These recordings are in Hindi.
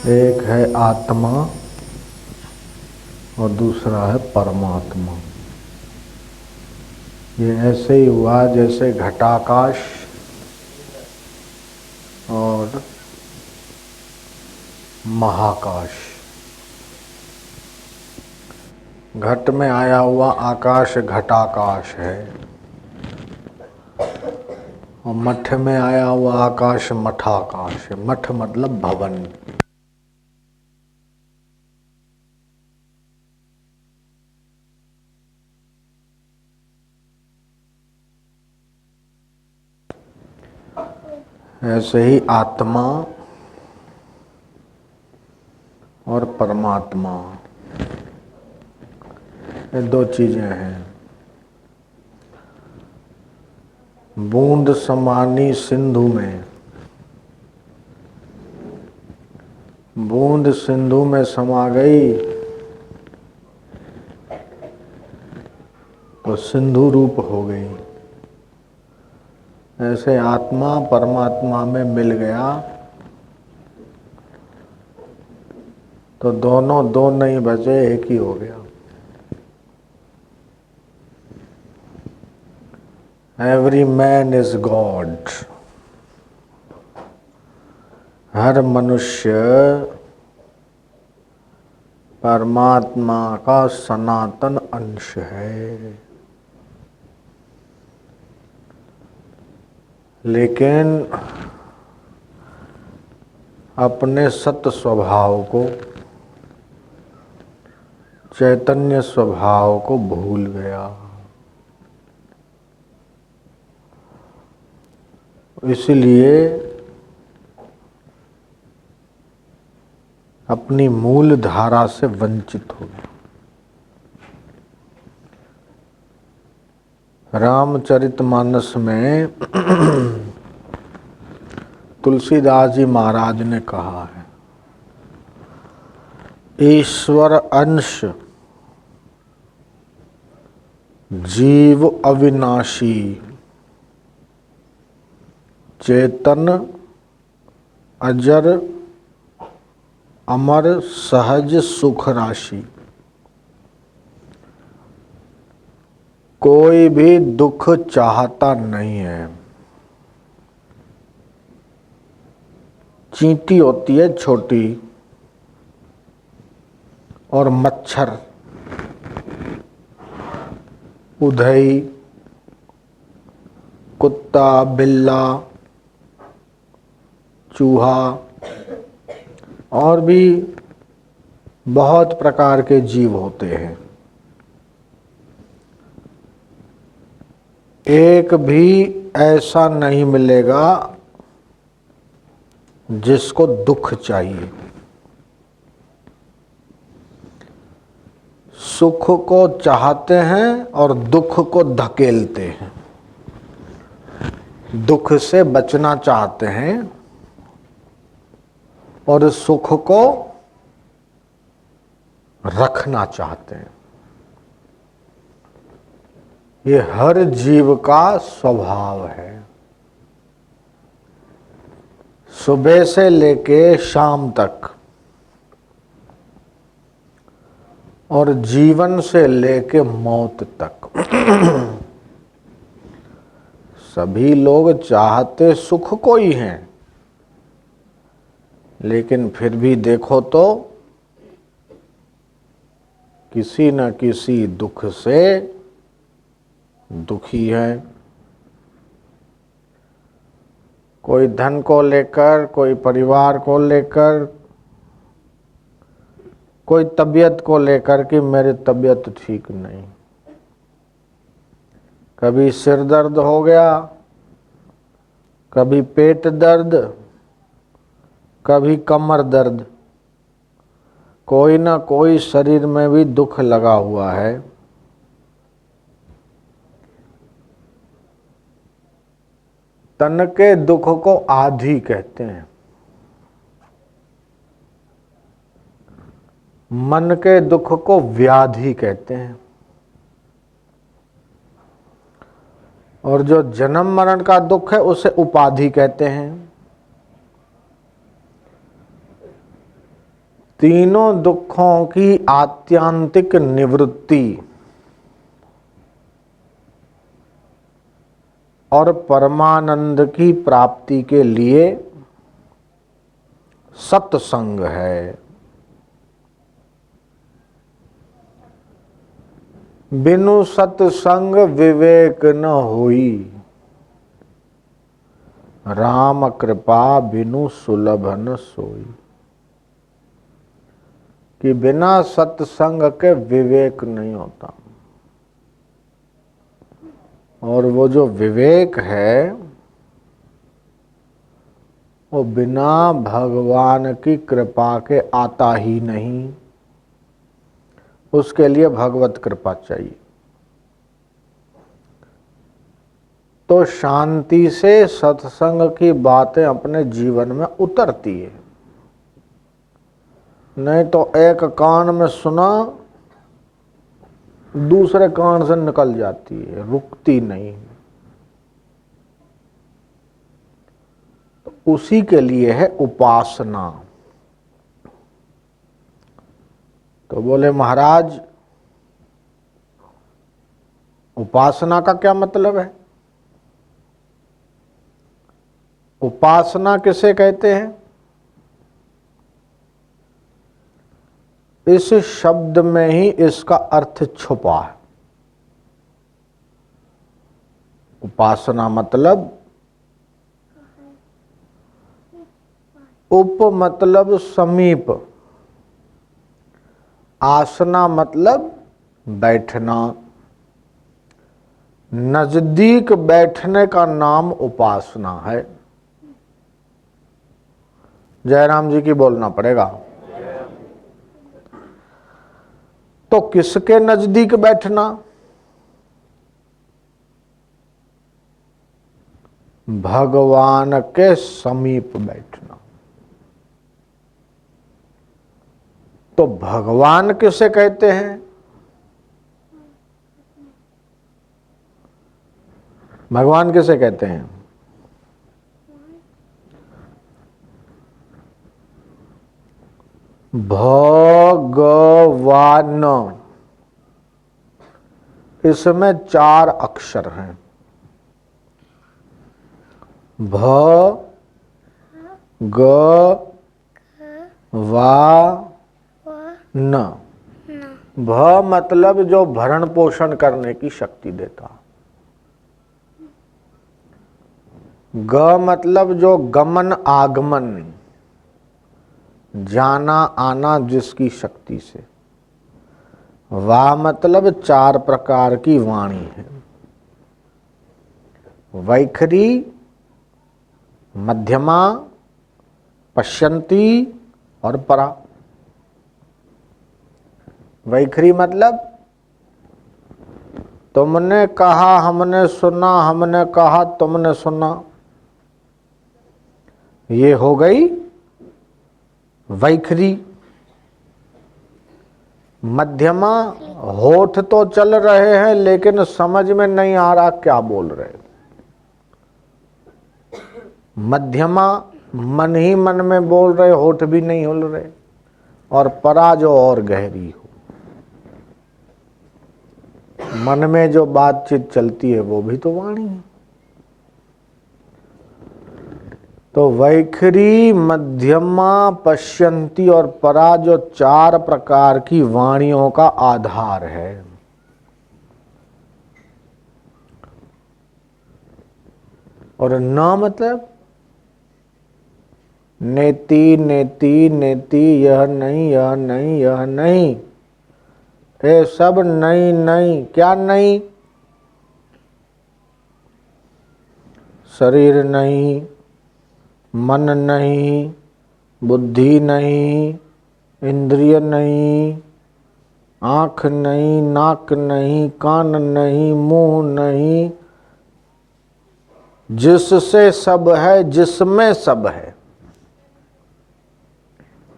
एक है आत्मा और दूसरा है परमात्मा। ये ऐसे ही हुआ जैसे घटाकाश और महाकाश। घट में आया हुआ आकाश घटाकाश है और मठ में आया हुआ आकाश मठाकाश है। मठ मतलब भवन। ऐसे ही आत्मा और परमात्मा, ये दो चीजें हैं। बूंद समानी सिंधु में, बूंद सिंधु में समा गई तो सिंधु रूप हो गई। ऐसे आत्मा परमात्मा में मिल गया तो दोनों दो नहीं बचे, एक ही हो गया। Every man is God. हर मनुष्य परमात्मा का सनातन अंश है। लेकिन अपने सत स्वभाव को, चैतन्य स्वभाव को भूल गया। इसलिए अपनी मूल धारा से वंचित हो गया। रामचरितमानस में तुलसीदास जी महाराज ने कहा है, ईश्वर अंश जीव अविनाशी, चेतन अजर अमर सहज सुख राशि। कोई भी दुख चाहता नहीं है। चींटी होती है छोटी और मच्छर, उधई, कुत्ता, बिल्ला, चूहा और भी बहुत प्रकार के जीव होते हैं। एक भी ऐसा नहीं मिलेगा जिसको दुख चाहिए। सुख को चाहते हैं और दुख को धकेलते हैं। दुख से बचना चाहते हैं और सुख को रखना चाहते हैं। ये हर जीव का स्वभाव है। सुबह से लेके शाम तक और जीवन से लेके मौत तक सभी लोग चाहते सुख को ही हैं। लेकिन फिर भी देखो तो किसी न किसी दुख से दुखी है। कोई धन को लेकर, कोई परिवार को लेकर, कोई तबीयत को लेकर कि मेरी तबीयत ठीक नहीं। कभी सिर दर्द हो गया, कभी पेट दर्द, कभी कमर दर्द। कोई ना कोई शरीर में भी दुख लगा हुआ है। तन के दुख को आधि कहते हैं, मन के दुख को व्याधि कहते हैं, और जो जन्म मरण का दुख है उसे उपाधि कहते हैं। तीनों दुखों की आत्यंतिक निवृत्ति और परमानंद की प्राप्ति के लिए सत्संग है। बिनु सत्संग विवेक न होई, राम कृपा बिनु सुलभ न सोई। कि बिना सत्संग के विवेक नहीं होता। और वो जो विवेक है वो बिना भगवान की कृपा के आता ही नहीं। उसके लिए भगवत कृपा चाहिए। तो शांति से सत्संग की बातें अपने जीवन में उतरती है। नहीं तो एक कान में सुना, दूसरे कान से निकल जाती है, रुकती नहीं। तो उसी के लिए है उपासना। तो बोले महाराज, उपासना का क्या मतलब है? उपासना किसे कहते हैं? इस शब्द में ही इसका अर्थ छुपा है। उपासना मतलब उप मतलब समीप, आसना मतलब बैठना। नजदीक बैठने का नाम उपासना है। जयराम जी की बोलना पड़ेगा। तो किसके नजदीक बैठना? भगवान के समीप बैठना। तो भगवान किसे कहते हैं? भगवान किसे कहते हैं? भगवान। इसमें 4 अक्षर हैं। भ ग वा न। भ मतलब जो भरण पोषण करने की शक्ति देता। ग मतलब जो गमन आगमन, जाना आना जिसकी शक्ति से। वा मतलब 4 प्रकार की वाणी है। वैखरी, मध्यमा, पश्यंती और परा। वैखरी मतलब तुमने कहा हमने सुना, हमने कहा तुमने सुना, ये हो गई वैखरी। मध्यमा, होठ तो चल रहे हैं लेकिन समझ में नहीं आ रहा क्या बोल रहे। मध्यमा, मन ही मन में बोल रहे, होठ भी नहीं हिल रहे। और परा जो और गहरी हो, मन में जो बातचीत चलती है वो भी तो वाणी है। तो वैखरी, मध्यमा, पश्यंती और परा जो 4 प्रकार की वाणियों का आधार है। और न मतलब नेति नेति नेति, यह नहीं यह नहीं यह नहीं, ये सब नहीं नहीं। क्या नहीं? शरीर नहीं, मन नहीं, बुद्धि नहीं, इंद्रिय नहीं, आँख नहीं, नाक नहीं, कान नहीं, मुंह नहीं, जिससे सब है, जिसमें सब है।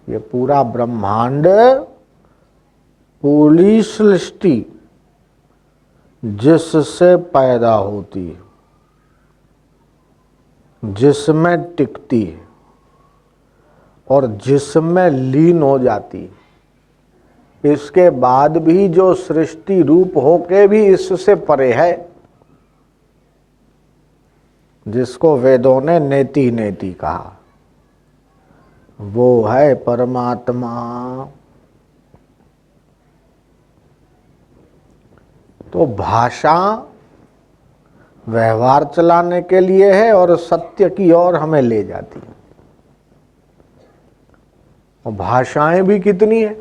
ये पूरा ब्रह्मांड, पूरी सृष्टि जिससे पैदा होती है, जिसमें टिकती है, और जिसमें लीन हो जाती, इसके बाद भी जो सृष्टि रूप होके भी इससे परे है, जिसको वेदों ने नेति नेति कहा, वो है परमात्मा। तो भाषा व्यवहार चलाने के लिए है और सत्य की ओर हमें ले जाती है। और भाषाएं भी कितनी है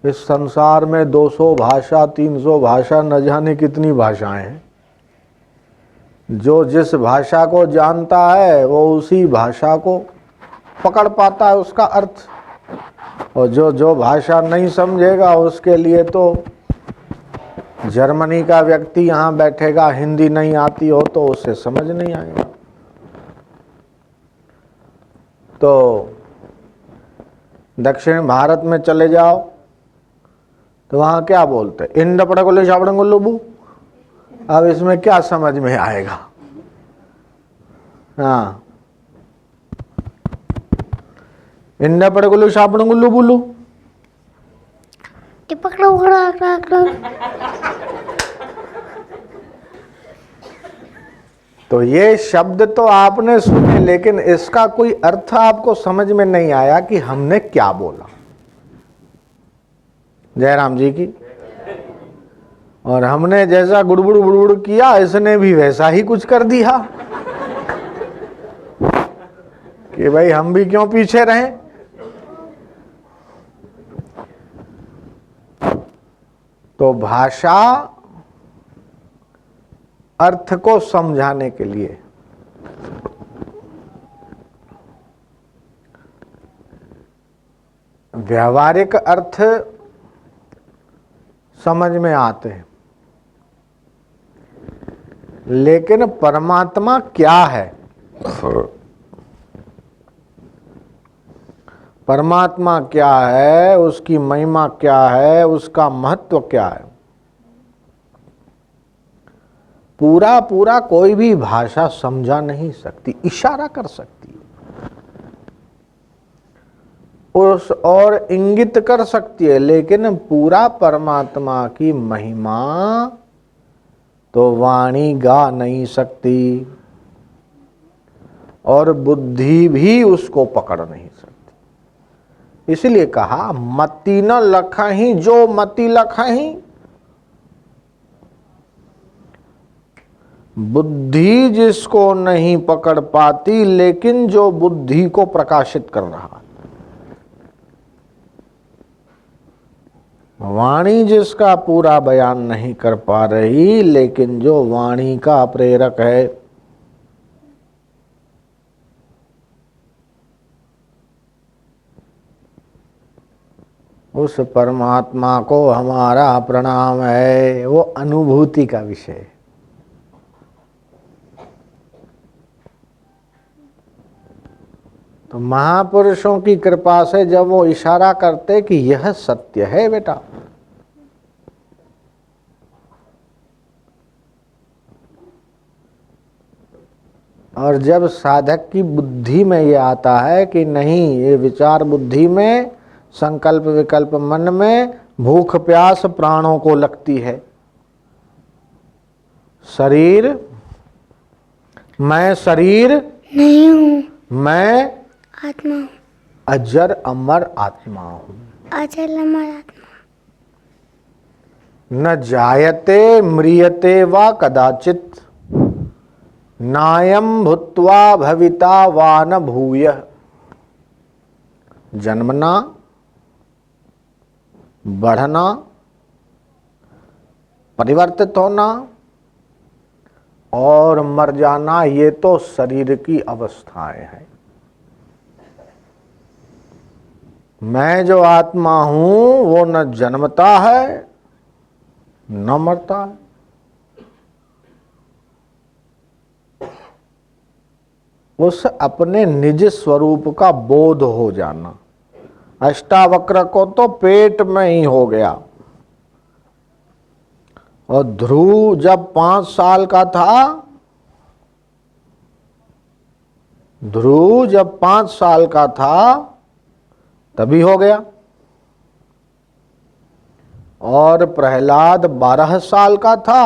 इस संसार में, 200 भाषा 300 भाषा, न जाने कितनी भाषाएं हैं। जो जिस भाषा को जानता है वो उसी भाषा को पकड़ पाता है, उसका अर्थ। और जो भाषा नहीं समझेगा उसके लिए तो जर्मनी का व्यक्ति यहाँ बैठेगा, हिंदी नहीं आती हो तो उससे समझ नहीं आएगा। तो दक्षिण भारत में चले जाओ तो वहाँ क्या बोलते, इंड पड़गुल्लू शापड़गुल्लू। अब इसमें क्या समझ में आएगा? हाँ, इंड पड़गुल्लू शापड़गुल्लू बुल्लू। तो ये शब्द तो आपने सुने, लेकिन इसका कोई अर्थ आपको समझ में नहीं आया कि हमने क्या बोला। जयराम जी की। और हमने जैसा गुड़गुड़ गुड़गुड़ किया, इसने भी वैसा ही कुछ कर दिया कि भाई हम भी क्यों पीछे रहें। तो भाषा अर्थ को समझाने के लिए, व्यावहारिक अर्थ समझ में आते हैं, लेकिन परमात्मा क्या है, परमात्मा क्या है, उसकी महिमा क्या है, उसका महत्व क्या है, पूरा पूरा कोई भी भाषा समझा नहीं सकती, इशारा कर सकती है उस और इंगित कर सकती है, लेकिन पूरा परमात्मा की महिमा तो वाणी गा नहीं सकती और बुद्धि भी उसको पकड़ नहीं सकती। इसलिए कहा मति न लखहीं जो मति लखहीं। बुद्धि जिसको नहीं पकड़ पाती, लेकिन जो बुद्धि को प्रकाशित कर रहा है। वाणी जिसका पूरा बयान नहीं कर पा रही, लेकिन जो वाणी का प्रेरक है। उस परमात्मा को हमारा प्रणाम है। वो अनुभूति का विषय। तो महापुरुषों की कृपा से जब वो इशारा करते कि यह सत्य है बेटा, और जब साधक की बुद्धि में ये आता है कि नहीं, ये विचार बुद्धि में, संकल्प विकल्प मन में, भूख प्यास प्राणों को लगती है। शरीर, मैं शरीर नहीं हूँ, मैं आत्मा, अजर अमर आत्मा हूँ। अचल अमर आत्मा। न जायते म्रियते वा कदाचित, नायम भूत्वा भविता वा न भूयः। जन्मना, बढ़ना, परिवर्तित होना और मर जाना, ये तो शरीर की अवस्थाएं हैं। मैं जो आत्मा हूं वो न जन्मता है न मरता है। उस अपने निज स्वरूप का बोध हो जाना। अष्टावक्र को तो पेट में ही हो गया। और ध्रुव जब 5 साल का था ध्रुव जब 5 साल का था तभी हो गया, और प्रहलाद 12 साल का था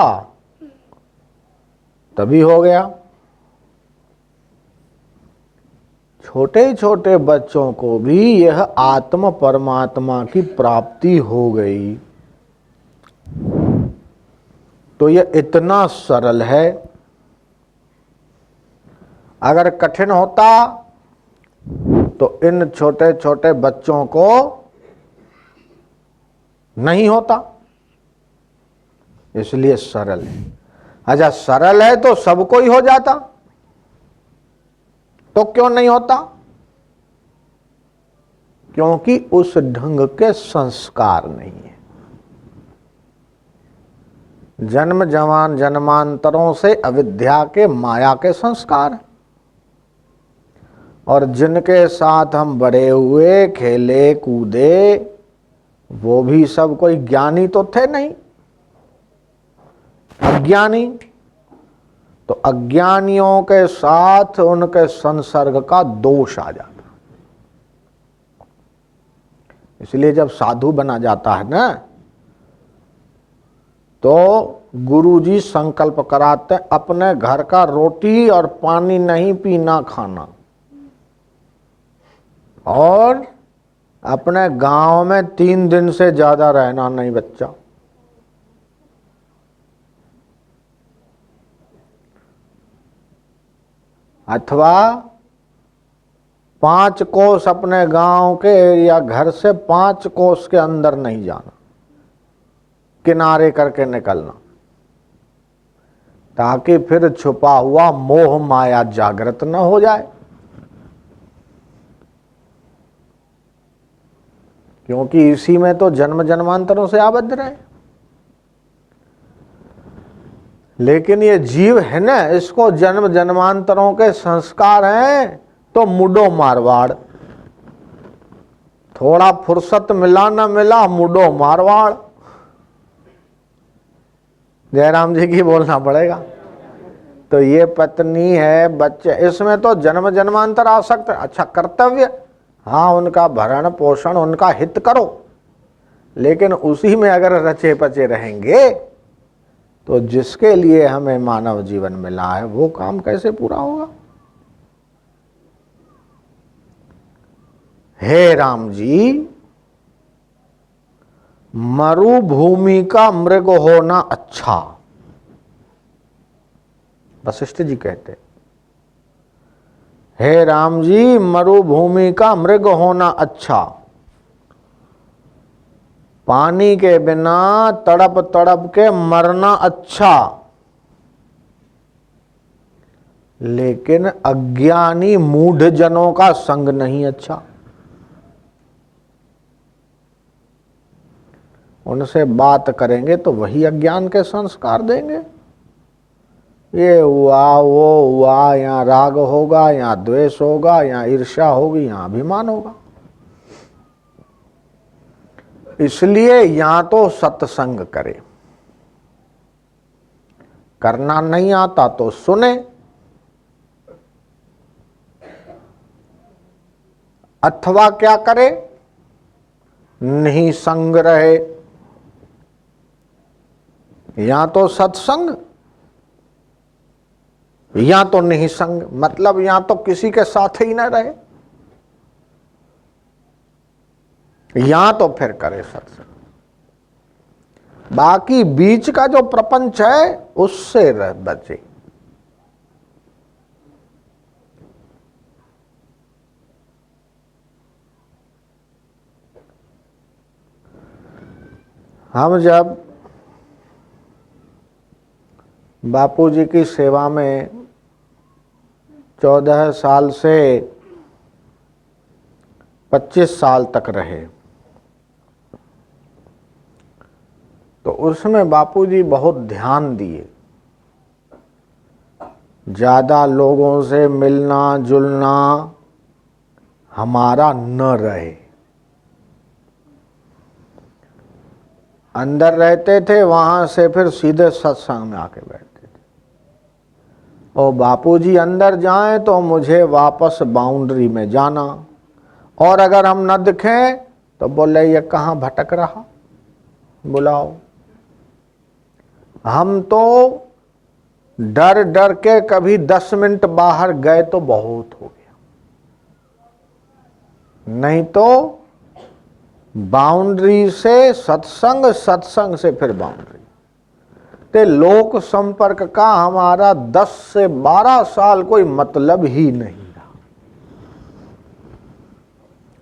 तभी हो गया। छोटे छोटे बच्चों को भी यह आत्म परमात्मा की प्राप्ति हो गई। तो यह इतना सरल है। अगर कठिन होता तो इन छोटे छोटे बच्चों को नहीं होता, इसलिए सरल है। अच्छा, सरल है तो सबको ही हो जाता, तो क्यों नहीं होता? क्योंकि उस ढंग के संस्कार नहीं है। जन्म जन्मांतरों से अविद्या के, माया के संस्कार हैं, और जिनके साथ हम बड़े हुए, खेले कूदे, वो भी सब कोई ज्ञानी तो थे नहीं, अज्ञानी। तो अज्ञानियों के साथ उनके संसर्ग का दोष आ जाता। इसलिए जब साधु बना जाता है ना, तो गुरुजी संकल्प कराते, अपने घर का रोटी और पानी नहीं पीना खाना, और अपने गांव में 3 दिन से ज्यादा रहना नहीं बच्चा। अथवा 5 कोस अपने गांव के या घर से 5 कोस के अंदर नहीं जाना, किनारे करके निकलना, ताकि फिर छुपा हुआ मोह माया जागृत न हो जाए। क्योंकि इसी में तो जन्म जन्मांतरों से आबद्ध रहे। लेकिन ये जीव है ना, इसको जन्म जन्मांतरों के संस्कार हैं, तो मुडो मारवाड़। थोड़ा फुर्सत मिला न मिला, मुडो मारवाड़। जयराम जी की बोलना पड़ेगा। तो ये पत्नी है, बच्चे, इसमें तो जन्म जन्मांतर आ सकते। अच्छा, कर्तव्य, हाँ, उनका भरण पोषण, उनका हित करो, लेकिन उसी में अगर रचे पचे रहेंगे तो जिसके लिए हमें मानव जीवन मिला है वो काम कैसे पूरा होगा? हे राम जी, मरुभूमि का मृग होना अच्छा, वशिष्ठ जी कहते, हे राम जी, मरुभूमि का मृग होना अच्छा, पानी के बिना तड़प तड़प के मरना अच्छा, लेकिन अज्ञानी मूढ़ जनों का संग नहीं अच्छा। उनसे बात करेंगे तो वही अज्ञान के संस्कार देंगे। ये हुआ, वो हुआ, यहाँ राग होगा, यहाँ द्वेष होगा, यहाँ ईर्ष्या होगी, यहाँ अभिमान होगा। इसलिए यहाँ तो सत्संग करे, करना नहीं आता तो सुने, अथवा क्या करे, नहीं संग रहे। या तो सत्संग, या तो नहीं संग, मतलब या तो किसी के साथ ही न रहे, या तो फिर करे सत्संग। बाकी बीच का जो प्रपंच है उससे बचे। हम जब बापूजी की सेवा में 14 साल से 25 साल तक रहे, तो उसमें बापूजी बहुत ध्यान दिए। ज्यादा लोगों से मिलना जुलना हमारा न रहे। अंदर रहते थे, वहां से फिर सीधे सत्संग में आके बैठते थे। और बापूजी अंदर जाएं तो मुझे वापस बाउंड्री में जाना, और अगर हम न दिखें तो बोले ये कहाँ भटक रहा, बुलाओ। हम तो डर डर के कभी 10 मिनट बाहर गए तो बहुत हो गया, नहीं तो बाउंड्री से सत्संग, सत्संग से फिर बाउंड्री। ते लोक संपर्क का हमारा 10 से 12 साल कोई मतलब ही नहीं रहा।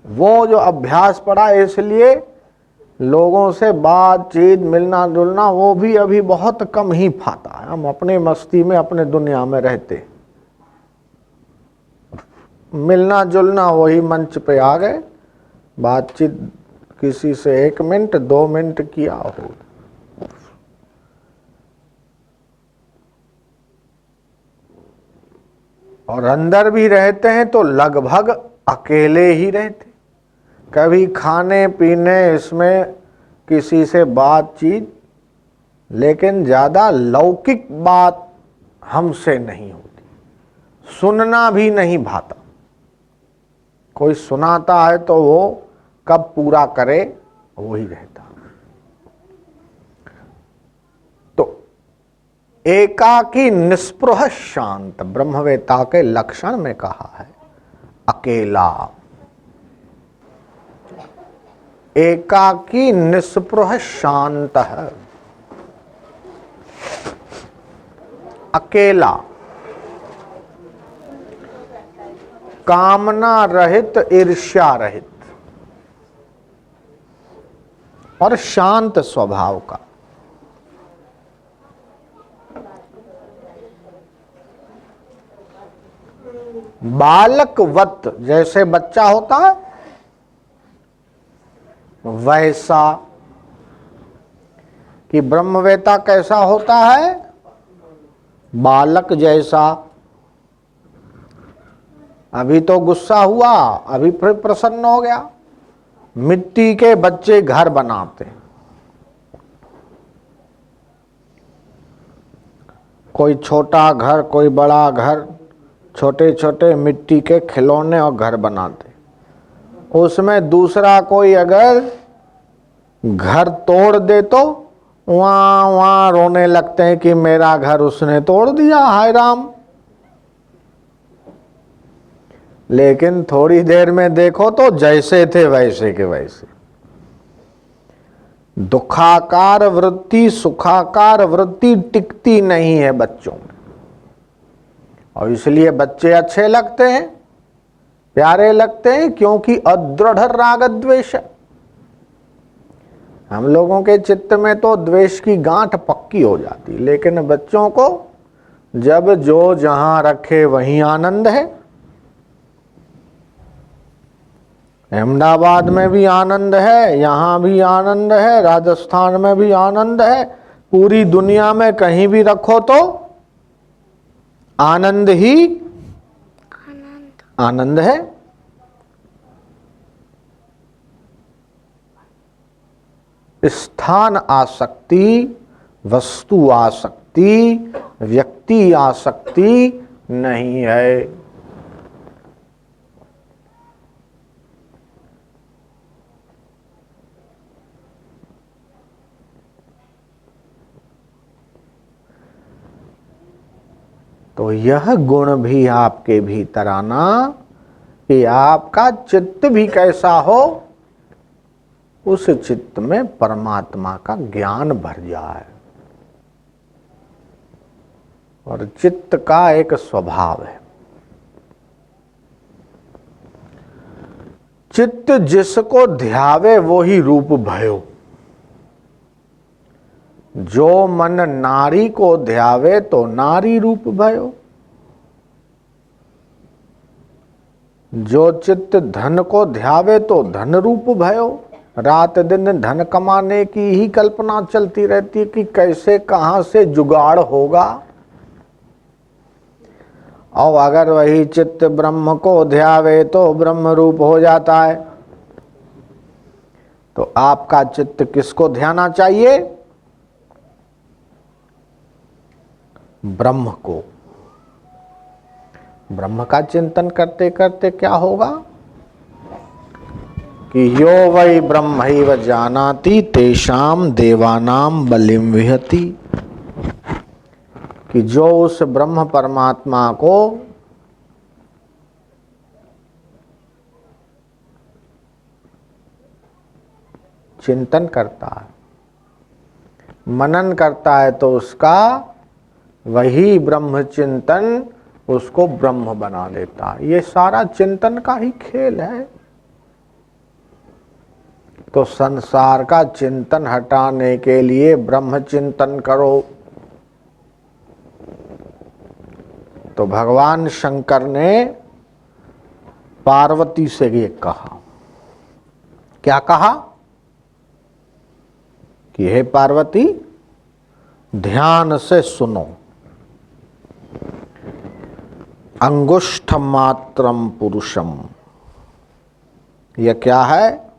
वो जो अभ्यास पड़ा, इसलिए लोगों से बातचीत, मिलना जुलना वो भी अभी बहुत कम ही पाता है। हम अपने मस्ती में, अपने दुनिया में रहते, मिलना जुलना वही मंच पे आ गए, बातचीत किसी से 1 मिनट 2 मिनट किया हो। और अंदर भी रहते हैं तो लगभग अकेले ही रहते, कभी खाने पीने इसमें किसी से बातचीत, लेकिन ज्यादा लौकिक बात हमसे नहीं होती, सुनना भी नहीं भाता। कोई सुनाता है तो वो कब पूरा करे वही रहता। तो एकाकी निस्पृह शांत ब्रह्मवेता के लक्षण में कहा है अकेला। एकाकी निस्पृह शांत है, अकेला, कामना रहित, ईर्ष्या रहित और शांत स्वभाव का। बालकवत, जैसे बच्चा होता है वैसा। कि ब्रह्मवेता कैसा होता है? बालक जैसा। अभी तो गुस्सा हुआ, अभी फिर प्रसन्न हो गया। मिट्टी के बच्चे घर बनाते, कोई छोटा घर कोई बड़ा घर, छोटे छोटे मिट्टी के खिलौने और घर बनाते। उसमें दूसरा कोई अगर घर तोड़ दे तो वहां वहां रोने लगते हैं कि मेरा घर उसने तोड़ दिया, हाय राम। लेकिन थोड़ी देर में देखो तो जैसे थे वैसे के वैसे। दुखाकार वृत्ति, सुखाकार वृत्ति टिकती नहीं है बच्चों में, और इसलिए बच्चे अच्छे लगते हैं, प्यारे लगते हैं, क्योंकि अदृढ़ राग द्वेष। हम लोगों के चित्त में तो द्वेष की गांठ पक्की हो जाती, लेकिन बच्चों को जब जो जहां रखे वहीं आनंद है। अहमदाबाद में भी आनंद है, यहाँ भी आनंद है, राजस्थान में भी आनंद है, पूरी दुनिया में कहीं भी रखो तो आनंद ही आनंद है। स्थान आसक्ति, वस्तु आसक्ति, व्यक्ति आसक्ति नहीं है। तो यह गुण भी आपके भीतर आना कि आपका चित्त भी कैसा हो, उस चित्त में परमात्मा का ज्ञान भर जाए। और चित्त का एक स्वभाव है, चित्त जिसको ध्यावे वो ही रूप भयो। जो मन नारी को ध्यावे तो नारी रूप भयो। जो चित्त धन को ध्यावे तो धन रूप भयो। रात दिन धन कमाने की ही कल्पना चलती रहती है कि कैसे कहां से जुगाड़ होगा। और अगर वही चित्त ब्रह्म को ध्यावे तो ब्रह्म रूप हो जाता है। तो आपका चित्त किसको ध्याना चाहिए? ब्रह्म को। ब्रह्म का चिंतन करते करते क्या होगा कि यो वै ब्रह्मैव जानाति तेषाम देवानाम बलिम विहति, कि जो उस ब्रह्म परमात्मा को चिंतन करता है, मनन करता है, तो उसका वही ब्रह्म चिंतन उसको ब्रह्म बना देता है। ये सारा चिंतन का ही खेल है। तो संसार का चिंतन हटाने के लिए ब्रह्म चिंतन करो। तो भगवान शंकर ने पार्वती से ये कहा, क्या कहा कि हे पार्वती ध्यान से सुनो, अंगुष्ठ मात्रम पुरुषम। यह क्या है?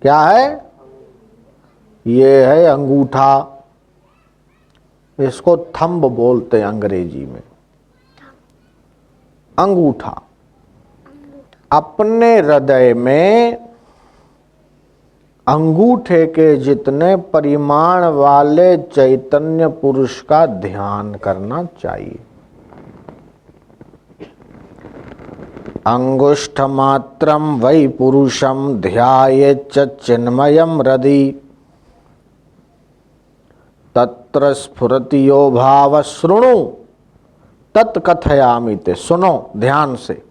क्या है? ये है अंगूठा। इसको थंब बोलते हैं अंग्रेजी में। अंगूठा अपने हृदय में अंगूठे के जितने परिमाण वाले चैतन्य पुरुष का ध्यान करना चाहिए। अंगुष्ठ मात्रम वै पुरुषम ध्यायेच्च चिन्मयम् हृदि तत्र स्फुरति यो भाव शृणु तत्कथयामि ते। सुनो ध्यान से।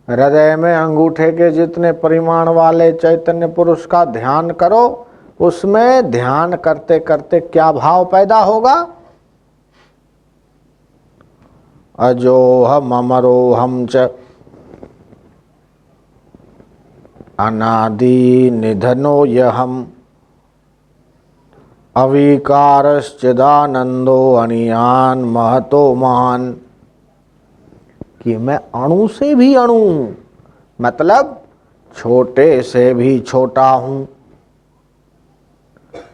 हृदय में अंगूठे के जितने परिमाण वाले चैतन्य पुरुष का ध्यान करो। उसमें ध्यान करते करते क्या भाव पैदा होगा? अजोहम अमरोहम च अनादि निधनो यहम अविकारश्चिदानंदो अनियान महतो महान। कि मैं अणु से भी अणु, मतलब छोटे से भी छोटा हूं,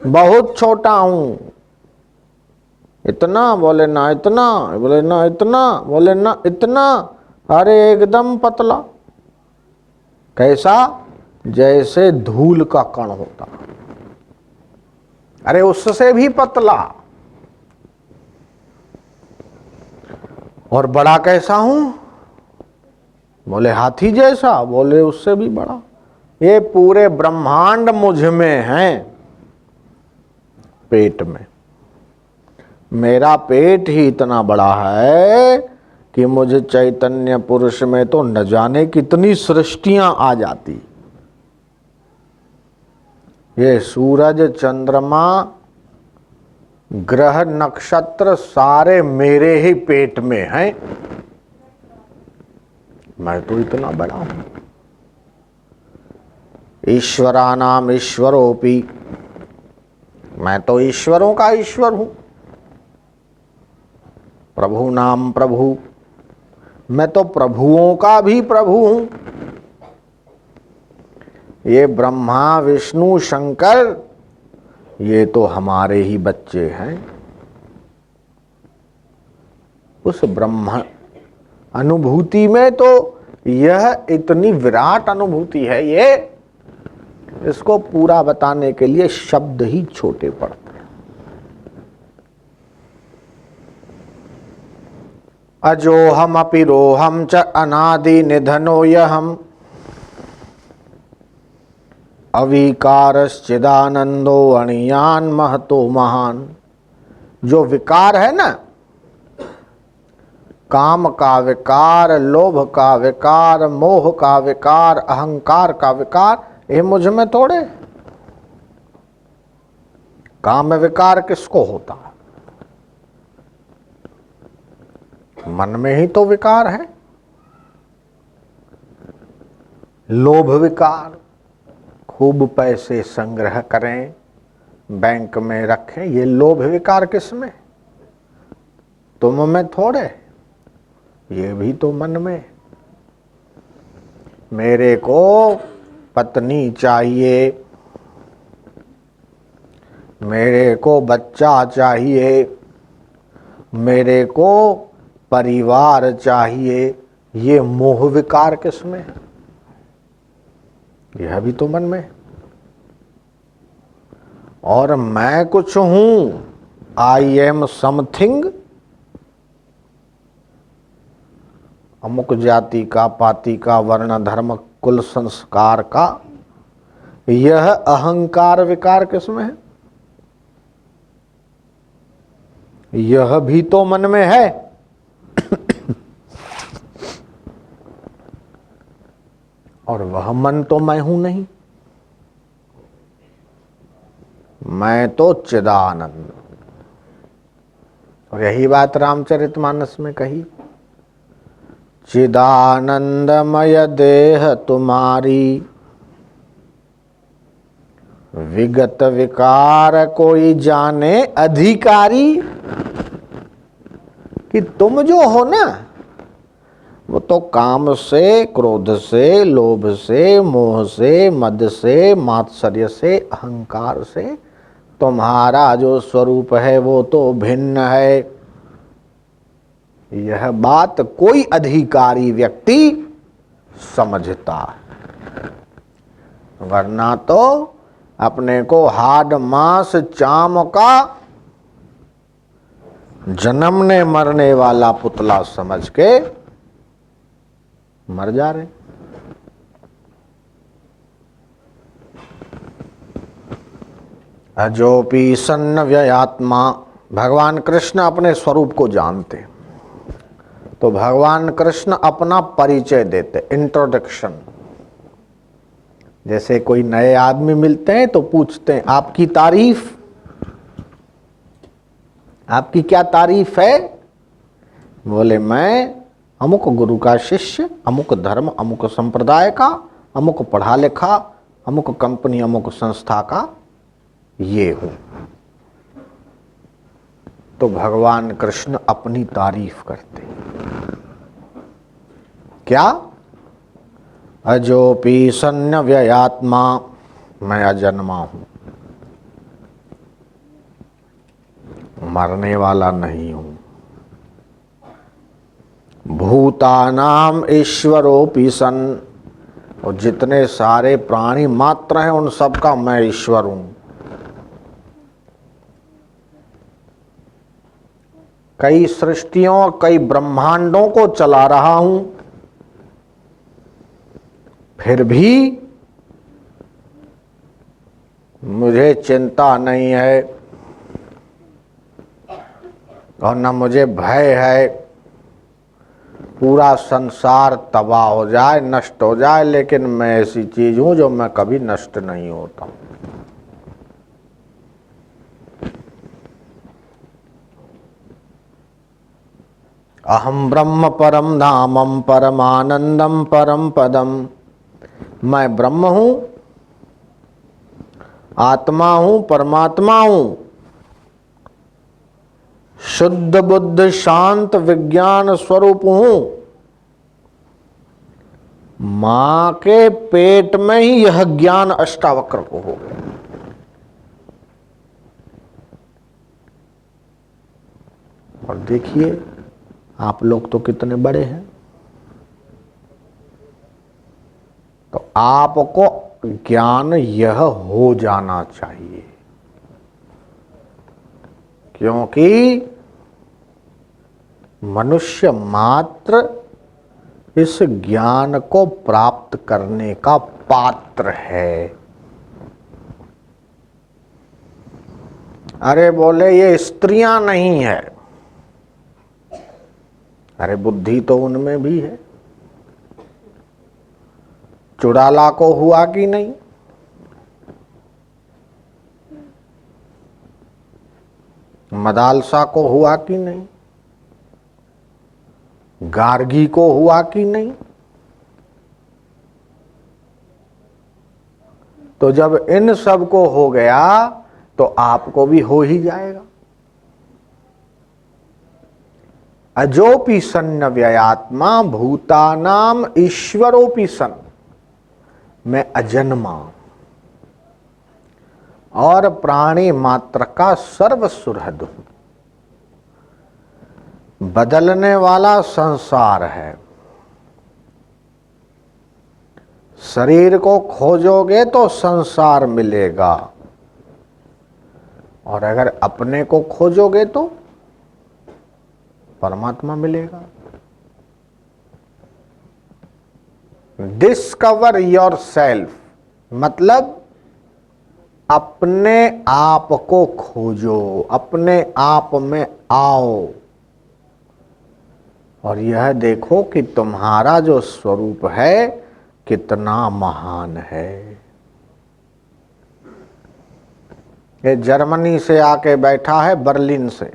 बहुत छोटा हूं। इतना बोले ना इतना, बोले ना इतना, बोले ना इतना, अरे एकदम पतला। कैसा? जैसे धूल का कण होता, अरे उससे भी पतला। और बड़ा कैसा हूं? बोले हाथी जैसा, बोले उससे भी बड़ा। ये पूरे ब्रह्मांड मुझ में है, पेट में। मेरा पेट ही इतना बड़ा है कि मुझे चैतन्य पुरुष में तो न जाने कितनी सृष्टियां आ जाती। ये सूरज चंद्रमा ग्रह नक्षत्र सारे मेरे ही पेट में हैं। मैं तो इतना बड़ा हूं। ईश्वरानाम ईश्वरोपि, मैं तो ईश्वरों का ईश्वर हूं। प्रभु नाम प्रभु, मैं तो प्रभुओं का भी प्रभु हूं। ये ब्रह्मा विष्णु शंकर ये तो हमारे ही बच्चे हैं। उस ब्रह्म अनुभूति में तो यह इतनी विराट अनुभूति है, ये इसको पूरा बताने के लिए शब्द ही छोटे पड़ते हैं। अजोहम अपि रोहम च अनादि निधनो यहम अविकारश्चिदानंदो अणियान महतो महान। जो विकार है ना, काम का विकार, लोभ का विकार, मोह का विकार, अहंकार का विकार, ये मुझ में थोड़े। काम विकार किसको होता है? मन में ही तो विकार है। लोभ विकार, खूब पैसे संग्रह करें, बैंक में रखें, ये लोभ विकार किसमें? तुम में थोड़े, ये भी तो मन में। मेरे को पत्नी चाहिए, मेरे को बच्चा चाहिए, मेरे को परिवार चाहिए, ये मोह विकार किसमें है? यह भी तो मन में है। और मैं कुछ हूं, आई एम समथिंग, अमुक जाति का, पाति का, वर्ण धर्म कुल संस्कार का, यह अहंकार विकार किसमें है? यह भी तो मन में है। और वह मन तो मैं हूं नहीं, मैं तो चिदानंद। और यही बात रामचरितमानस में कही, चिदानंदमय देह तुम्हारी, विगत विकार कोई जाने अधिकारी। कि तुम जो हो ना, वो तो काम से, क्रोध से, लोभ से, मोह से, मद से, मात्सर्य से, अहंकार से, तुम्हारा जो स्वरूप है वो तो भिन्न है। यह बात कोई अधिकारी व्यक्ति समझता है, वरना तो अपने को हाड मांस चाम का जन्मने मरने वाला पुतला समझ के मर जा रहे। अजोपि सन्न व्ययात्मा, भगवान कृष्ण अपने स्वरूप को जानते, तो भगवान कृष्ण अपना परिचय देते, इंट्रोडक्शन। जैसे कोई नए आदमी मिलते हैं तो पूछते हैं आपकी तारीफ, आपकी क्या तारीफ है? बोले मैं अमुक गुरु का शिष्य, अमुक धर्म, अमुक संप्रदाय का, अमुक पढ़ा लिखा, अमुक कंपनी, अमुक संस्था का ये हूं। तो भगवान कृष्ण अपनी तारीफ करते, क्या? अजोपि सन्न व्ययात्मा, मैं अजन्मा हूं, मरने वाला नहीं हूं। भूतानाम ईश्वरोपि सन्, और जितने सारे प्राणी मात्र हैं उन सबका मैं ईश्वर हूं। कई सृष्टियों, कई ब्रह्मांडों को चला रहा हूं, फिर भी मुझे चिंता नहीं है और न मुझे भय है। पूरा संसार तबाह हो जाए, नष्ट हो जाए, लेकिन मैं ऐसी चीज हूं जो मैं कभी नष्ट नहीं होता। अहम ब्रह्म परम धामम परमानंदम परम पदम, मैं ब्रह्म हूं, आत्मा हूं, परमात्मा हूं, शुद्ध बुद्ध शांत विज्ञान स्वरूप हूं। मां के पेट में ही यह ज्ञान अष्टावक्र को हो गया। और देखिए आप लोग तो कितने बड़े हैं, तो आपको ज्ञान यह हो जाना चाहिए, क्योंकि मनुष्य मात्र इस ज्ञान को प्राप्त करने का पात्र है। अरे बोले ये स्त्रियां नहीं है, अरे बुद्धि तो उनमें भी है। चुड़ाला को हुआ कि नहीं? मदालसा को हुआ कि नहीं? गार्गी को हुआ कि नहीं? तो जब इन सब को हो गया तो आपको भी हो ही जाएगा। अजोपि सन्न व्ययात्मा भूतानाम ईश्वरोपि सन, मैं अजन्मा और प्राणी मात्र का सर्व सुहृद हूं। बदलने वाला संसार है। शरीर को खोजोगे तो संसार मिलेगा, और अगर अपने को खोजोगे तो परमात्मा मिलेगा। डिस्कवर योर सेल्फ मतलब अपने आप को खोजो, अपने आप में आओ और यह देखो कि तुम्हारा जो स्वरूप है कितना महान है। ये जर्मनी से आके बैठा है, बर्लिन से,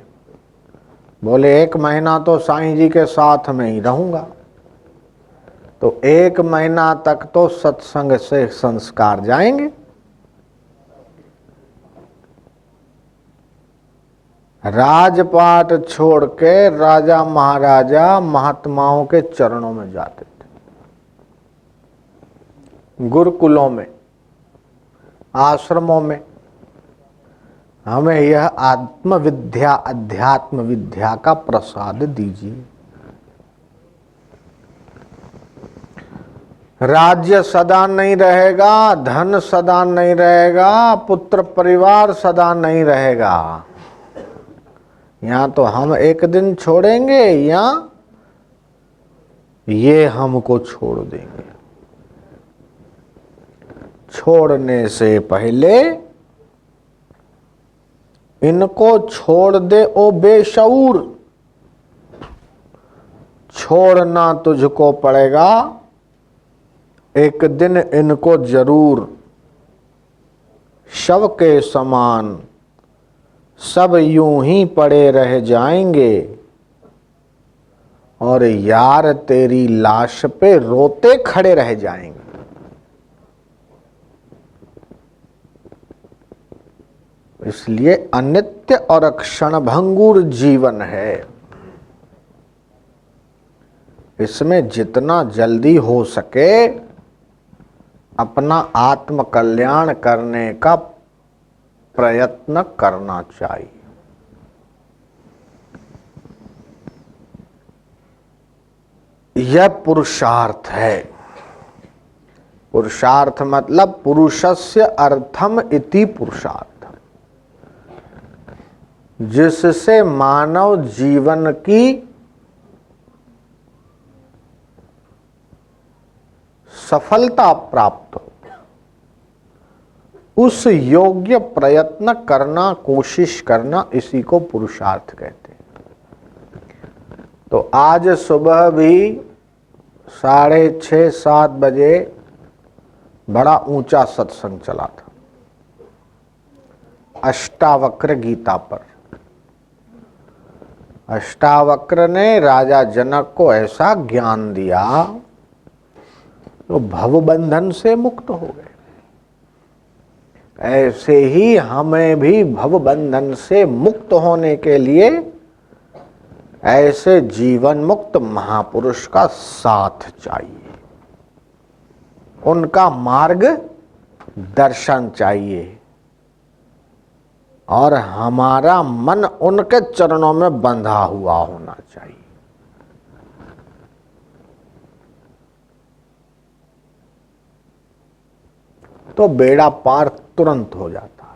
बोले 1 महीना तो साईं जी के साथ में ही रहूंगा। तो 1 महीना तक तो सत्संग से संस्कार जाएंगे। राजपाट छोड़ के राजा महाराजा महात्माओं के चरणों में जाते थे, गुरुकुलों में, आश्रमों में। हमें यह आत्म विद्या, अध्यात्म विद्या का प्रसाद दीजिए। राज्य सदा नहीं रहेगा, धन सदा नहीं रहेगा, पुत्र परिवार सदा नहीं रहेगा। यहाँ तो हम एक दिन छोड़ेंगे या ये हमको छोड़ देंगे। छोड़ने से पहले इनको छोड़ दे ओ बेशऊर, छोड़ना तुझको पड़ेगा एक दिन इनको जरूर। शव के समान सब यूं ही पड़े रह जाएंगे और यार तेरी लाश पे रोते खड़े रह जाएंगे। इसलिए अनित्य और क्षणभंगुर जीवन है। इसमें जितना जल्दी हो सके अपना आत्म कल्याण करने का प्रयत्न करना चाहिए। यह पुरुषार्थ है। पुरुषार्थ मतलब पुरुषस्य अर्थम इति पुरुषार्थ, जिससे मानव जीवन की सफलता प्राप्त हो, उस योग्य प्रयत्न करना, कोशिश करना, इसी को पुरुषार्थ कहते हैं। तो आज सुबह भी 6:30-7 बजे बड़ा ऊंचा सत्संग चला था अष्टावक्र गीता पर। अष्टावक्र ने राजा जनक को ऐसा ज्ञान दिया तो भवबंधन से मुक्त हो गए। ऐसे ही हमें भी भवबंधन से मुक्त होने के लिए ऐसे जीवन मुक्त महापुरुष का साथ चाहिए, उनका मार्ग दर्शन चाहिए और हमारा मन उनके चरणों में बंधा हुआ होना चाहिए। तो बेड़ा पार तुरंत हो जाता।